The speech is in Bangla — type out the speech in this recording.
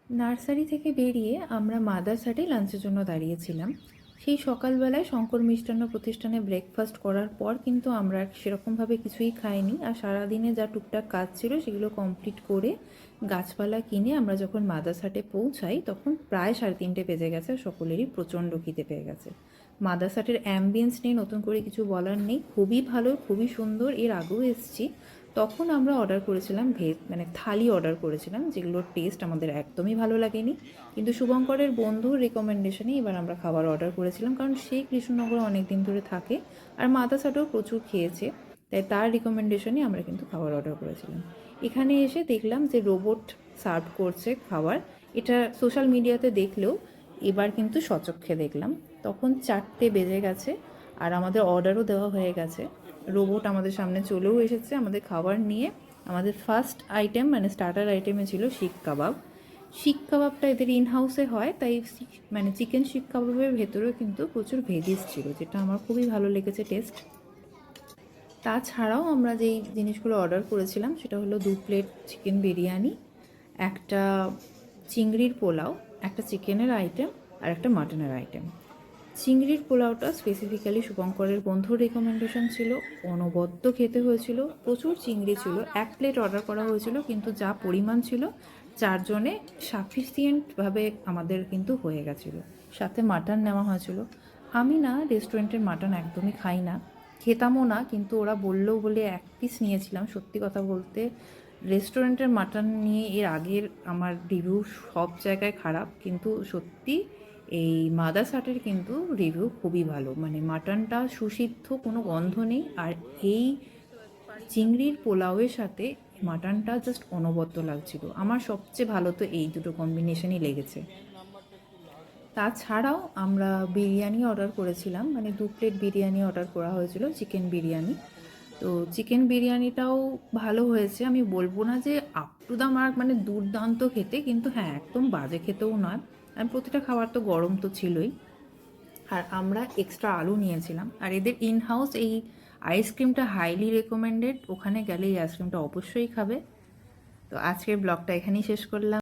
নার্সারি থেকে বেরিয়ে আমরা মাদারসাটে লাঞ্চের জন্য দাঁড়িয়েছিলাম। সেই সকালবেলায় শঙ্কর মিষ্টান্ন প্রতিষ্ঠানে ব্রেকফাস্ট করার পর কিন্তু আমরা সেরকমভাবে কিছুই খাইনি, আর সারাদিনে যা টুকটাক কাজ ছিল সেগুলো কমপ্লিট করে গাছপালা কিনে আমরা যখন মাদারসাটে পৌঁছাই তখন প্রায় 3:30 বেজে গেছে। সকলেরই প্রচণ্ড খিদে পেয়ে গেছে। মাদারসাটের অ্যাম্বিয়েন্স নিয়ে নতুন করে কিছু বলার নেই, খুবই ভালো, খুবই সুন্দর। এর আগেও এসেছি, তখন আমরা অর্ডার করেছিলাম ভেজ, মানে থালি অর্ডার করেছিলাম, যেগুলোর টেস্ট আমাদের একদমই ভালো লাগেনি। কিন্তু শুভঙ্করের বন্ধুর রিকমেন্ডেশনে এবার আমরা খাবার অর্ডার করেছিলাম, কারণ সে কৃষ্ণনগরে অনেক দিন ধরে থাকে আর মাদারসাটেও প্রচুর খেয়েছে, তাই তার রিকমেন্ডেশনে আমরা কিন্তু খাবার অর্ডার করেছিলাম। এখানে এসে দেখলাম যে রোবট সার্ভ করছে খাবার। এটা সোশ্যাল মিডিয়াতে দেখলেও এবার কিন্তু সচক্ষে দেখলাম। তখন 4টে বেজে গেছে আর আমাদের অর্ডারও দেওয়া হয়ে গেছে। রোবট আমাদের সামনে চলেও এসেছে আমাদের খাবার নিয়ে। আমাদের ফার্স্ট আইটেম মানে স্টার্টার আইটেমে ছিল শিক কাবাব। শিক কাবাবটা এদের ইন হাউসে হয়, তাই মানে চিকেন শিক কাবাবের ভেতরেও কিন্তু প্রচুর ভেজিস ছিল, যেটা আমার খুবই ভালো লেগেছে টেস্ট। তাছাড়াও আমরা যেই জিনিসগুলো অর্ডার করেছিলাম সেটা হলো 2 প্লেট চিকেন বিরিয়ানি, একটা চিংড়ির পোলাও, একটা চিকেনের আইটেম আর একটা মাটনের আইটেম। চিংড়ির পোলাওটা স্পেসিফিক্যালি শুভঙ্করের বন্ধুর রিকমেন্ডেশন ছিল, অনবদ্য খেতে হয়েছিল, প্রচুর চিংড়ি ছিল। 1 প্লেট অর্ডার করা হয়েছিল, কিন্তু যা পরিমাণ ছিল 4 জনে সাফিসিয়েন্টভাবে আমাদের কিন্তু হয়ে গেছিলো। সাথে মাটন নেওয়া হয়েছিল। আমি না রেস্টুরেন্টের মাটন একদমই খাই না, খেতামও না, কিন্তু ওরা বললো বলে 1 পিস নিয়েছিলাম। সত্যি কথা বলতে রেস্টুরেন্টের মাটন নিয়ে এর আগের আমার রিভিউ সব জায়গায় খারাপ, কিন্তু সত্যি এই মাদারসাটের কিন্তু রিভিউ খুবই ভালো। মানে মাটনটা সুসিদ্ধ, কোনো গন্ধ নেই, আর এই চিংড়ির পোলাওয়ের সাথে মাটনটা জাস্ট অনবদ্য লাগছিল। আমার সবচেয়ে ভালো তো এই দুটো কম্বিনেশনই লেগেছে। তাছাড়াও আমরা বিরিয়ানি অর্ডার করেছিলাম, মানে 2 প্লেট বিরিয়ানি অর্ডার করা হয়েছিল, চিকেন বিরিয়ানি। তো চিকেন বিরিয়ানিটাও ভালো হয়েছে, আমি বলবো না যে আপ টু দ্য মার্ক মানে দুর্দান্ত খেতে, কিন্তু হ্যাঁ একদম বাজে খেতেও নয়। আর প্রতিটা খাবার তো গরম তো ছিলই। আর আমরা এক্সট্রা আলু নিয়েছিলাম। আর এদের ইন হাউস এই আইসক্রিমটা হাইলি রেকমেন্ডেড, ওখানে গেলে এই আইসক্রিমটা অবশ্যই খাবে। তো আজকের ব্লগটা এখানেই শেষ করলাম।